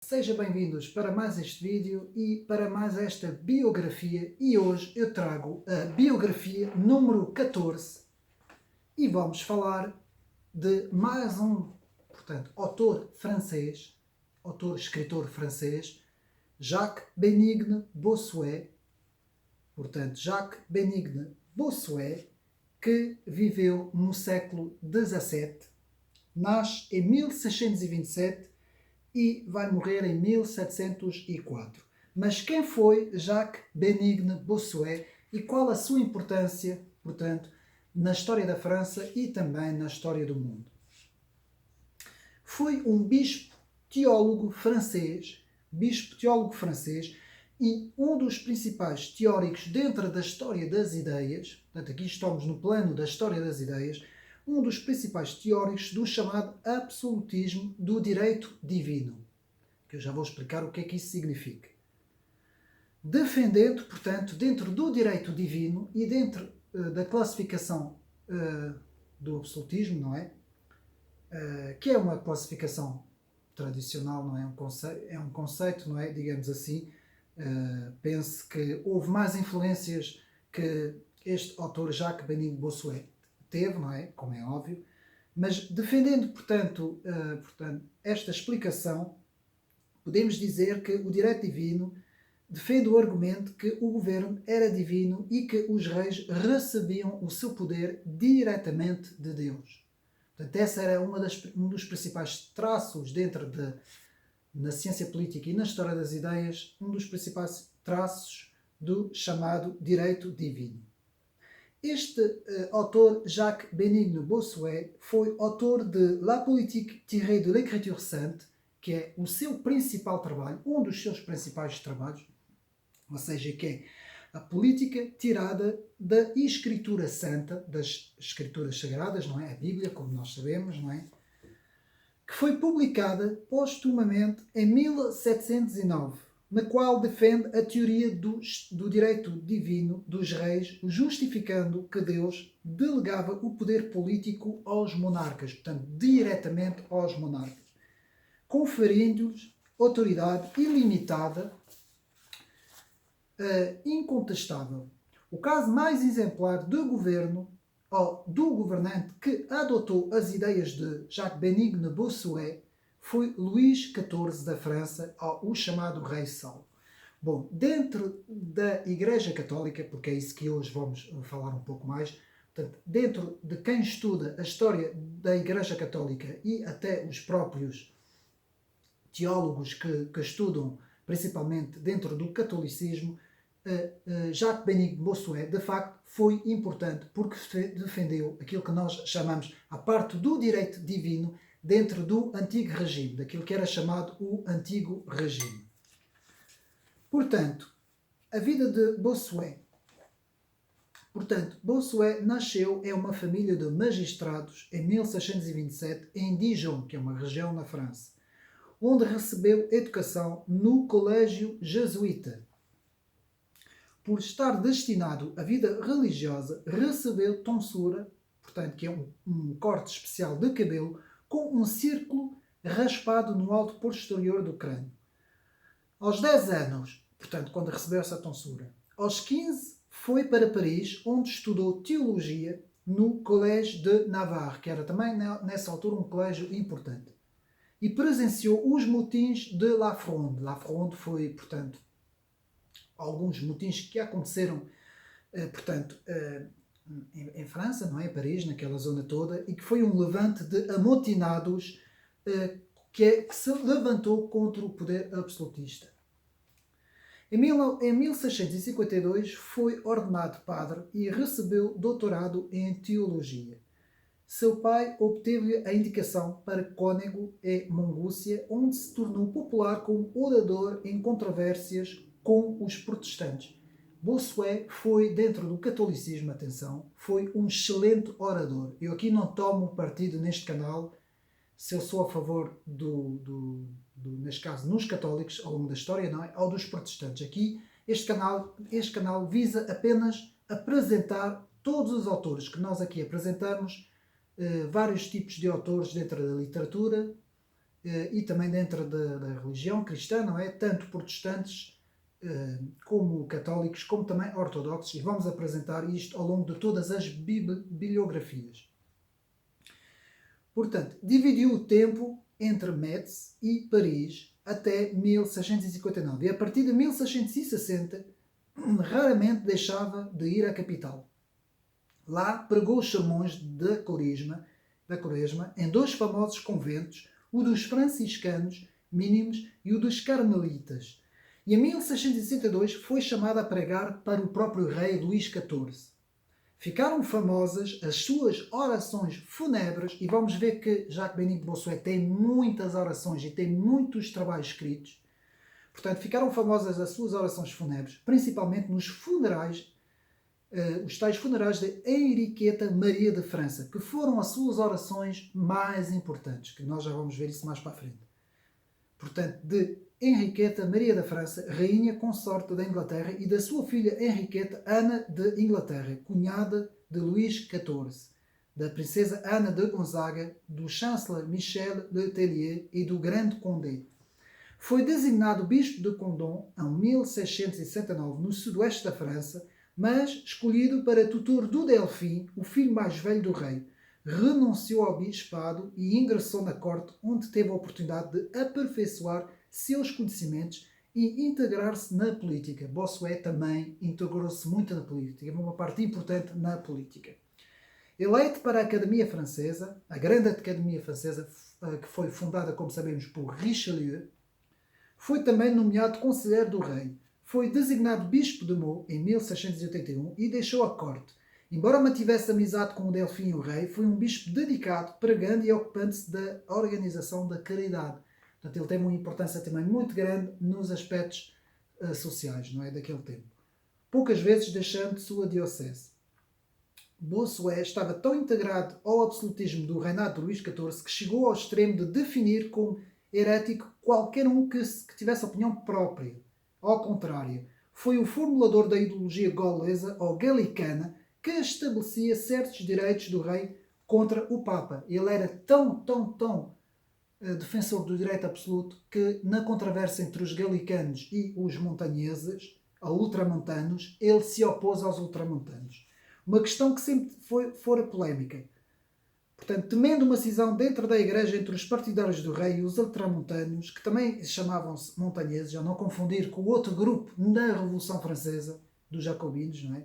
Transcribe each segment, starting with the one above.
Sejam bem-vindos para mais este vídeo e para mais esta biografia, e hoje eu trago a biografia número 14 e vamos falar de mais um, escritor francês, Jacques Benigne Bossuet, que viveu no século XVII, nasce em 1627 e vai morrer em 1704. Mas quem foi Jacques Benigne Bossuet e qual a sua importância, na história da França e também na história do mundo? Foi um bispo-teólogo francês e um dos principais teóricos dentro da história das ideias. Portanto, aqui estamos no plano da história das ideias. Um dos principais teóricos do chamado absolutismo do direito divino, que eu já vou explicar o que é que isso significa. Defendendo, portanto, dentro do direito divino e dentro da classificação do absolutismo, não é? Que é uma classificação tradicional, não é? É um conceito, não é? Digamos assim. Penso que houve mais influências que este autor Jacques Benigne Bossuet teve, não é? Como é óbvio, mas defendendo, portanto, esta explicação, podemos dizer que o direito divino defende o argumento que o governo era divino e que os reis recebiam o seu poder diretamente de Deus. Portanto, essa era um dos principais traços na ciência política e na história das ideias, um dos principais traços do chamado direito divino. Este autor, Jacques Benigne Bossuet, foi autor de La politique tirée de l'écriture sainte, que é o seu principal trabalho, um dos seus principais trabalhos, ou seja, que é a política tirada da Escritura Santa, das Escrituras Sagradas, não é? A Bíblia, como nós sabemos, não é? Que foi publicada postumamente em 1709. Na qual defende a teoria do direito divino dos reis, justificando que Deus delegava o poder político aos monarcas, portanto, diretamente aos monarcas, conferindo-lhes autoridade ilimitada, incontestável. O caso mais exemplar de governo, ou do governante que adotou as ideias de Jacques Benigne Bossuet, foi Luís XIV da França, o chamado Rei Salvo. Bom, dentro da Igreja Católica, porque é isso que hoje vamos falar um pouco mais, portanto, dentro de quem estuda a história da Igreja Católica e até os próprios teólogos que estudam principalmente dentro do catolicismo, Jacques Benigne Bossuet, de facto, foi importante porque defendeu aquilo que nós chamamos a parte do direito divino dentro do antigo regime, daquilo que era chamado o antigo regime. Portanto, a vida de Bossuet. Bossuet nasceu em uma família de magistrados em 1627 em Dijon, que é uma região na França, onde recebeu educação no colégio jesuíta. Por estar destinado à vida religiosa, recebeu tonsura, portanto, que é um corte especial de cabelo, com um círculo raspado no alto posterior do crânio. Aos 10 anos, portanto, quando recebeu essa tonsura, aos 15 foi para Paris, onde estudou teologia no Collège de Navarre, que era também, nessa altura, um colégio importante. E presenciou os motins de La Fronde. La Fronde foi, portanto, alguns motins que aconteceram, em França, não é? Paris, naquela zona toda, e que foi um levante de amotinados que se levantou contra o poder absolutista. Em 1652 foi ordenado padre e recebeu doutorado em teologia. Seu pai obteve a indicação para Cônego e Montgúcia, onde se tornou popular como orador em controvérsias com os protestantes. Bossuet foi, dentro do catolicismo, atenção, foi um excelente orador. Eu aqui não tomo partido neste canal se eu sou a favor neste caso, nos católicos, ao longo da história, não é? Ou dos protestantes. Aqui, este canal visa apenas apresentar todos os autores que nós aqui apresentamos, vários tipos de autores dentro da literatura, e também dentro da religião cristã, não é? Tanto protestantes como católicos, como também ortodoxos, e vamos apresentar isto ao longo de todas as bibliografias. Portanto, dividiu o tempo entre Metz e Paris até 1659, e a partir de 1660 raramente deixava de ir à capital. Lá pregou os sermões da Quaresma em dois famosos conventos, o dos franciscanos mínimos e o dos carmelitas. E em 1662 foi chamado a pregar para o próprio rei Luís XIV. Ficaram famosas as suas orações fúnebres, e vamos ver que Jacques-Bénigne Bossuet tem muitas orações e tem muitos trabalhos escritos. Portanto, ficaram famosas as suas orações fúnebres, principalmente nos funerais, os tais funerais de Henriqueta Maria de França, que foram as suas orações mais importantes, que nós já vamos ver isso mais para a frente. Portanto, de Henriqueta Maria da França, rainha consorte da Inglaterra, e da sua filha Henriqueta Ana de Inglaterra, cunhada de Luís XIV, da princesa Ana de Gonzaga, do chanceler Michel Le Tellier e do grande Condé. Foi designado bispo de Condom em 1669, no sudoeste da França, mas escolhido para tutor do Delfim, o filho mais velho do rei. Renunciou ao bispado e ingressou na corte, onde teve a oportunidade de aperfeiçoar seus conhecimentos e integrar-se na política. Bossuet também integrou-se muito na política, uma parte importante na política. Eleito para a Academia Francesa, a grande Academia Francesa, que foi fundada, como sabemos, por Richelieu, foi também nomeado conselheiro do rei. Foi designado bispo de Meaux em 1681 e deixou a corte. Embora mantivesse amizade com o Delfim e o rei, foi um bispo dedicado, pregando e ocupando-se da organização da caridade. Portanto, ele tem uma importância também muito grande nos aspectos sociais, não é, daquele tempo. Poucas vezes deixando sua diocese. Bossuet estava tão integrado ao absolutismo do reinado de Luís XIV que chegou ao extremo de definir como herético qualquer um que tivesse opinião própria. Ao contrário, foi o formulador da ideologia gaulesa ou galicana que estabelecia certos direitos do rei contra o Papa. Ele era tão defensor do direito absoluto que, na controvérsia entre os galicanos e os montanheses, ou ultramontanos, ele se opôs aos ultramontanos. Uma questão que sempre fora polémica. Portanto, temendo uma cisão dentro da igreja entre os partidários do rei e os ultramontanos, que também chamavam-se montanheses, a não confundir com o outro grupo na Revolução Francesa, dos jacobinos, não é?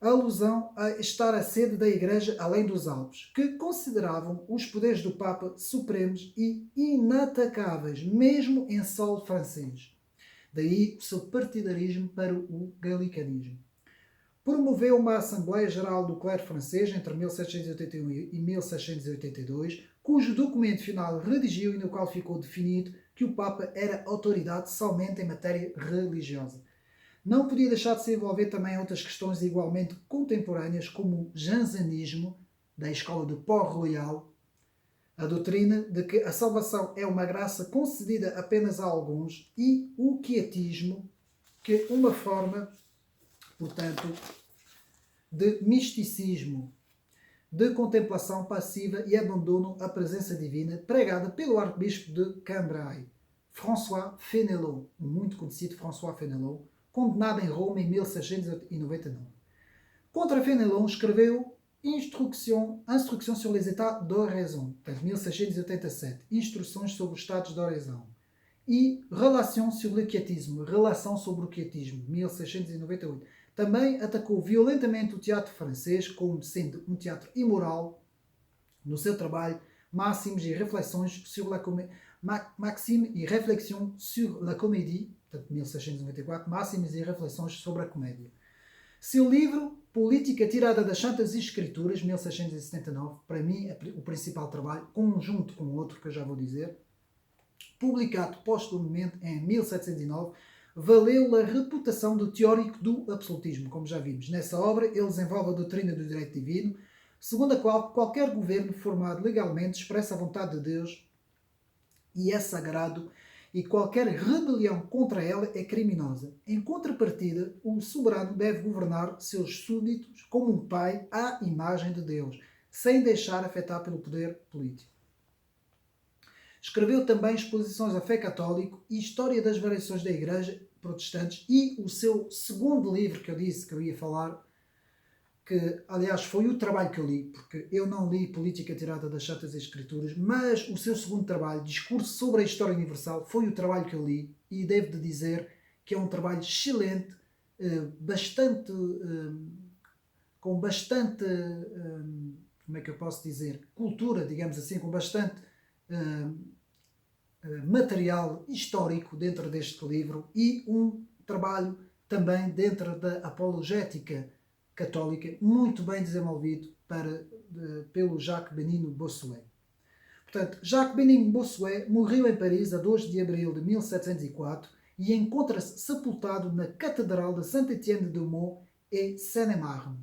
A alusão a estar a sede da igreja além dos Alpes, que consideravam os poderes do Papa supremos e inatacáveis, mesmo em solo francês. Daí o seu partidarismo para o galicanismo. Promoveu uma Assembleia Geral do Clero francês entre 1781 e 1682, cujo documento final redigiu e no qual ficou definido que o Papa era autoridade somente em matéria religiosa. Não podia deixar de se envolver também em outras questões igualmente contemporâneas, como o jansenismo, da escola de Port-Royal, a doutrina de que a salvação é uma graça concedida apenas a alguns, e o quietismo, que é uma forma, portanto, de misticismo, de contemplação passiva e abandono à presença divina, pregada pelo arcebispo de Cambrai, François Fénelon, um muito conhecido François Fénelon, condenado em Roma em 1699. Contra Fénelon escreveu Instruction sur les états d'oraison, de 1687, Instruções sobre os estados de oração, e Relation sur le quiétisme, Relação sobre o quietismo, 1698. Também atacou violentamente o teatro francês como sendo um teatro imoral no seu trabalho Maximes et Réflexions sur la comédie, Maximes et Réflexions sur la comédie, portanto 1694, Máximas e Reflexões sobre a Comédia. Seu livro Política tirada das Santas Escrituras, 1679, para mim é o principal trabalho, conjunto com outro que eu já vou dizer, publicado postumamente em 1709, valeu a reputação de teórico do absolutismo, como já vimos. Nessa obra, ele desenvolve a doutrina do direito divino, segundo a qual qualquer governo formado legalmente expressa a vontade de Deus e é sagrado, e qualquer rebelião contra ela é criminosa. Em contrapartida, o soberano deve governar seus súditos como um pai à imagem de Deus, sem deixar afetar pelo poder político. Escreveu também exposições à fé católica e história das variações da Igreja protestantes e o seu segundo livro que eu disse que eu ia falar, que aliás foi o trabalho que eu li, porque eu não li Política tirada das Santas Escrituras, mas o seu segundo trabalho, Discurso sobre a História Universal, foi o trabalho que eu li e devo de dizer que é um trabalho excelente, bastante, com bastante, como é que eu posso dizer, cultura, digamos assim, com bastante material histórico dentro deste livro e um trabalho também dentro da apologética católica muito bem desenvolvido pelo Jacques Benino Bossuet. Portanto, Jacques Benino Bossuet morreu em Paris a 2 de abril de 1704 e encontra-se sepultado na Catedral de Saint-Étienne-de-Mont e Seine-et-Marne,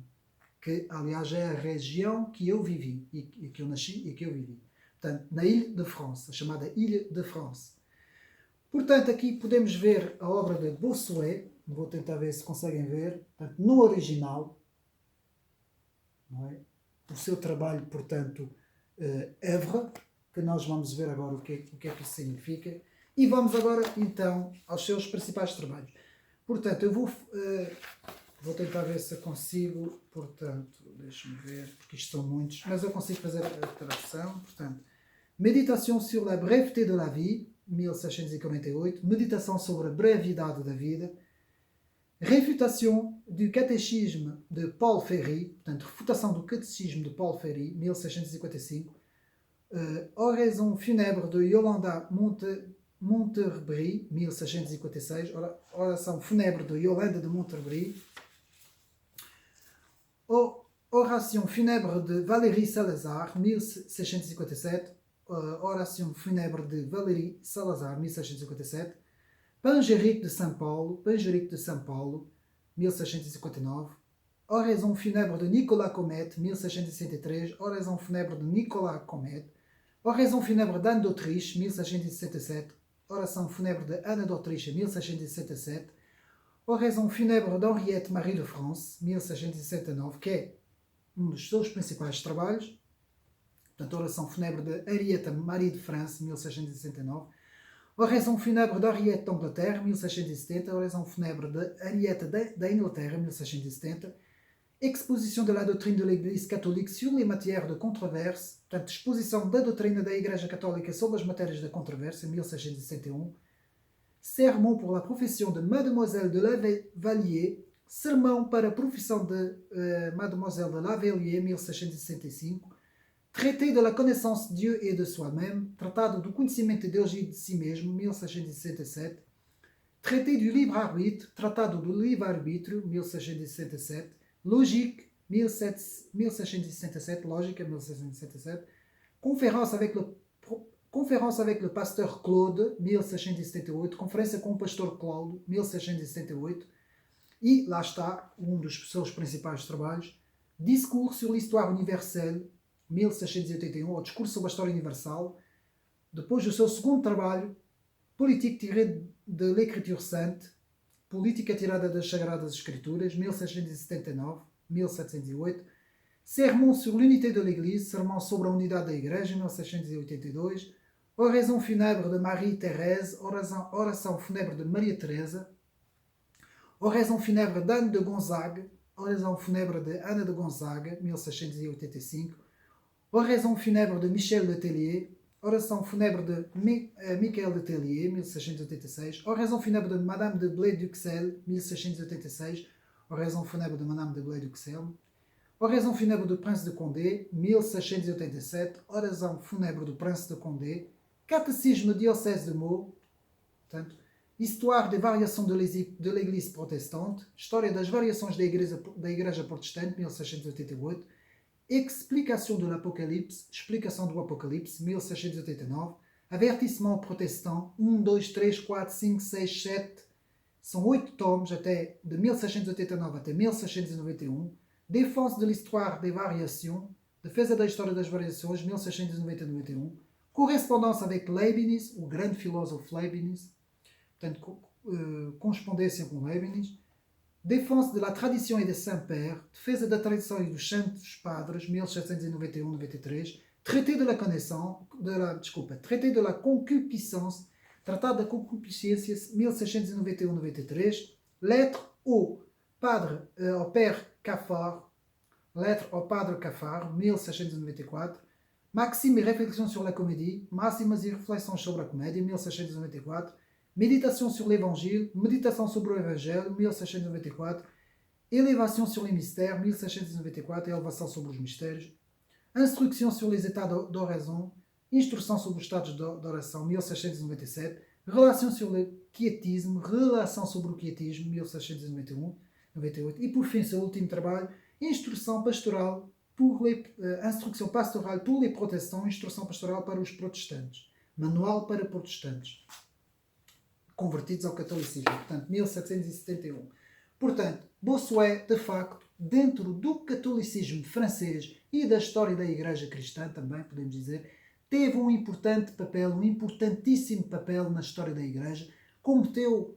que aliás é a região que eu vivi e que eu nasci e que eu vivi. Portanto, na Ilha de France, a chamada Ilha de France. Portanto, aqui podemos ver a obra de Bossuet, vou tentar ver se conseguem ver, portanto, no original, não é? O seu trabalho, portanto, œuvre, que nós vamos ver agora o que é que isso significa, e vamos agora, então, aos seus principais trabalhos. Portanto, eu vou tentar ver se eu consigo, portanto, deixe-me ver, porque isto são muitos, mas eu consigo fazer a tradução, portanto, Méditation sur la breveté de la vie, 1648, Meditação sobre a brevidade da vida, Réfutation du catéchisme de Paul Ferry, portanto, refutação do catecismo de Paul Ferry, 1655, Oraison funèbre de Yolanda Monterbry, 1656, oração fúnebre de Yolanda de Monterbry, Oração funèbre de Valérie Salazar, 1657, Oração funèbre de Valérie Salazar, 1657, Panegyrique de São Paulo, 1659, Oraison funèbre de Nicolas Comet, 1663, Oraison funèbre de Nicolas Comet, Oraison funèbre d'Anne d'Autriche, 1667, Oração funèbre de Anne d'Autriche, 1667, Oraison funèbre d'Henriette Marie de France, 1679, que é um dos seus principais trabalhos, portanto, Oração funèbre de Henriette Marie de France, 1669, Oração funèbre d'Henriette d'Angleterre, 1670, Oração funèbre de Henriette da Inglaterra, 1670, Exposition de la doctrine de l'Église catholique sur les matières de controverse, portanto, exposição da doutrina da Igreja Católica sobre as matérias da controvérsia, 1661, Sermon pour la profession de Mademoiselle de Lavallier, Sermão para a profissão de Mademoiselle de Lavallier, 1665, Traité de la connaissance de Dieu et de soi-même, Tratado do conhecimento de Deus e de si mesmo, 1667, Traité du livre-arbitre, Tratado do livre-arbítrio, 1667, Logique, 1667, Lógica, 1667, Conférence avec le pasteur Claude, 1678, Conferência com o pastor Claude, 1678, e lá está um dos seus principais trabalhos, Discours sur l'histoire universelle, 1681, ou Discurso sobre a História Universal. Depois o seu segundo trabalho, Politique tirée de l'Écriture Sainte, Política tirada das Sagradas Escrituras, 1679, 1708, Sermon sur l'unité de l'Église, Sermão sobre a unidade da Igreja, 1682, Oraison funèbre de Marie-Thérèse, Oração funèbre de Maria Teresa, Oraison funèbre d'Anne de Gonzague, Oração funèbre de Anne de Gonzague, 1685, Oraison funèbre de Michel Le Tellier, Oração funèbre de Michael de Tellier, 1686, Oração funèbre de Madame de Blay-Duxelles, 1686, Oração funèbre de Madame de Blay-Duxelles, Oração funèbre do Prince de Condé, 1687, Oração funèbre do Prince de Condé, Catéchisme diocèse de Meaux, portanto, Histoire des variations de l'Église protestante, História das variações da Igreja Protestante, 1688, Explication de l'Apocalypse, Explicação do Apocalipse, 1689, Avertissement protestant, 1, 2, 3, 4, 5, 6, 7, são 8 tomos até de 1689 até 1691, Défense de l'Histoire des Variations, Defesa da História das Variações, 1690-91, Correspondance avec Leibniz, o grande filósofo Leibniz, portanto, correspondência com Leibniz, Défense de la Tradition et des Saints-Pères, Defesa da Tradição e dos Santos Padres, 1791-93, Traité de la concupiscence, Tratado da Concupiscência, 1691-93, lettre au père Cafard, lettre au padre Cafard, 1694, Maxime et réflexions sur la comédie, Máximas e reflexões sobre a comédia, 1694, Méditation sur l'évangile, Méditation sobre o Evangelho, 1694, Élévation sur les mystères, 1694, Elevação sobre os mistérios, Instruction sur les états d'oraison, Instrução sobre os estados d'oração, 1697, Relação sur le quietisme, Relação sobre o quietismo, 1691, 98, e por fim, seu último trabalho, Instrução pastoral Instruction pastorale pour les protestants, Instrução pastoral para os protestantes, Manual para protestantes convertidos ao catolicismo, portanto, 1771. Portanto, Bossuet, de facto, dentro do catolicismo francês e da história da Igreja Cristã, também podemos dizer, teve um importante papel, um importantíssimo papel na história da Igreja, cometeu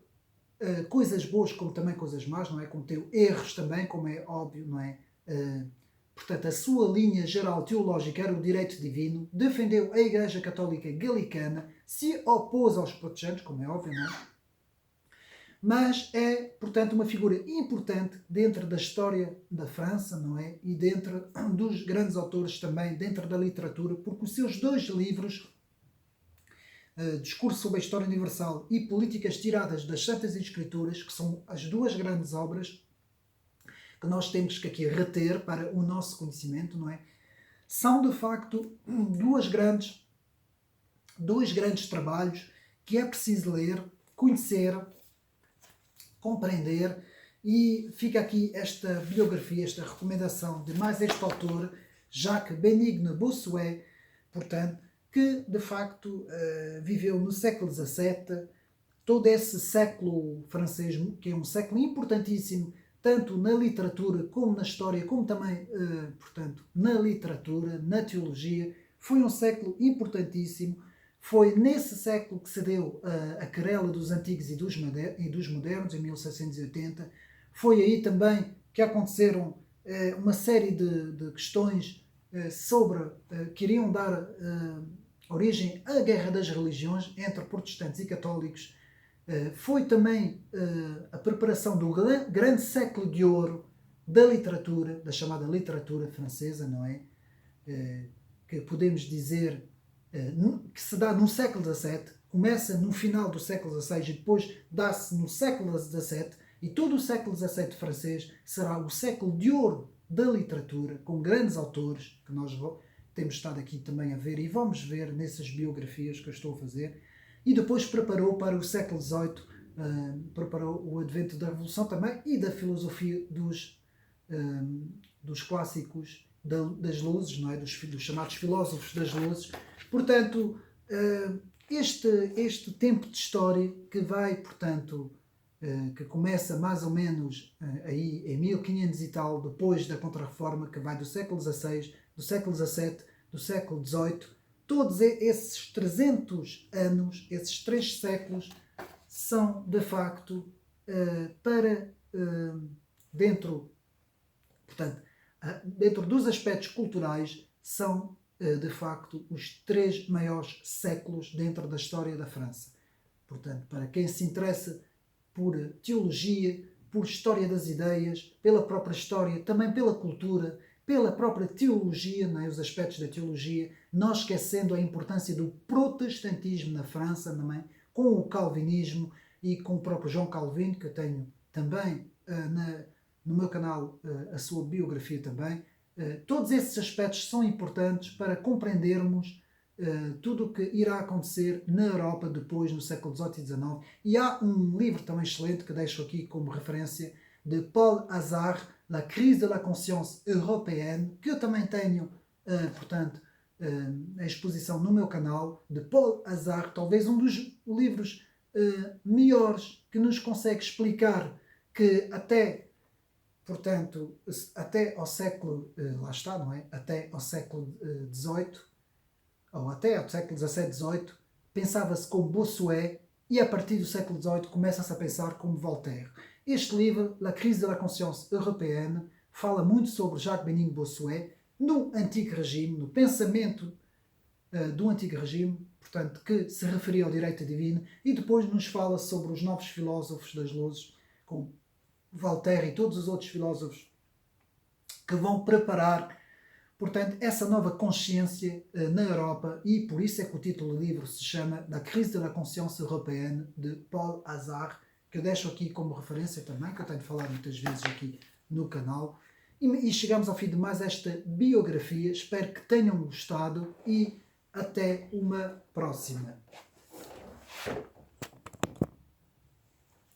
coisas boas como também coisas más, não é? Cometeu erros também, como é óbvio, não é? Portanto, a sua linha geral teológica era o direito divino, defendeu a Igreja Católica Galicana, se opôs aos protestantes, como é óbvio, não é? Mas é, portanto, uma figura importante dentro da história da França, não é? E dentro dos grandes autores também, dentro da literatura, porque os seus dois livros, Discurso sobre a História Universal e Políticas Tiradas das Santas Escrituras, que são as duas grandes obras que nós temos que aqui reter para o nosso conhecimento, não é? São, de facto, dois grandes trabalhos que é preciso ler, conhecer, compreender, e fica aqui esta biografia, esta recomendação de mais este autor, Jacques Bénigne Bossuet, portanto, que de facto viveu no século XVII, todo esse século francês, que é um século importantíssimo, tanto na literatura como na história, como também, portanto, na literatura, na teologia, foi um século importantíssimo. Foi nesse século que se deu a querela dos antigos e dos modernos, em 1680. Foi aí também que aconteceram uma série de questões que iriam dar origem à guerra das religiões entre protestantes e católicos. Foi também a preparação do grande século de ouro da literatura, da chamada literatura francesa, não é? Que podemos dizer que se dá no século XVII, começa no final do século XVI e depois dá-se no século XVII, e todo o século XVII francês será o século de ouro da literatura, com grandes autores, que nós temos estado aqui também a ver e vamos ver nessas biografias que eu estou a fazer, e depois preparou para o século XVIII, preparou o advento da Revolução também e da filosofia dos clássicos das luzes, não é? dos chamados filósofos das luzes. Portanto, este tempo de história que vai, portanto, que começa mais ou menos aí em 1500 e tal, depois da Contra-Reforma, que vai do século XVI, do século XVII, do século XVIII, todos esses 300 anos, esses 3 séculos, são de facto dentro dos aspectos culturais, são de facto os 3 maiores séculos dentro da história da França. Portanto, para quem se interessa por teologia, por história das ideias, pela própria história, também pela cultura, pela própria teologia, não é? Os aspectos da teologia, não esquecendo a importância do protestantismo na França, também, com o calvinismo e com o próprio João Calvino, que eu tenho também no meu canal a sua biografia também. Todos esses aspectos são importantes para compreendermos tudo o que irá acontecer na Europa depois, no século XVIII e XIX. E há um livro também excelente que deixo aqui como referência, de Paul Hazard, La crise de la conscience européenne, que eu também tenho, portanto, a exposição no meu canal, de Paul Hazard, talvez um dos livros melhores que nos consegue explicar que portanto, até ao século, lá está, não é? Até ao século XVIII, ou até ao século XVII, XVIII, pensava-se como Bossuet, e a partir do século XVIII começa-se a pensar como Voltaire. Este livro, La crise de la conscience européenne, fala muito sobre Jacques Bénigne Bossuet, no Antigo Regime, no pensamento do antigo regime, portanto, que se referia ao direito divino, e depois nos fala sobre os novos filósofos das luzes, como Voltaire e todos os outros filósofos que vão preparar, portanto, essa nova consciência na Europa, e por isso é que o título do livro se chama La crise de la conscience européenne, de Paul Hazard, que eu deixo aqui como referência também, que eu tenho falado muitas vezes aqui no canal. E chegamos ao fim de mais esta biografia. Espero que tenham gostado e até uma próxima.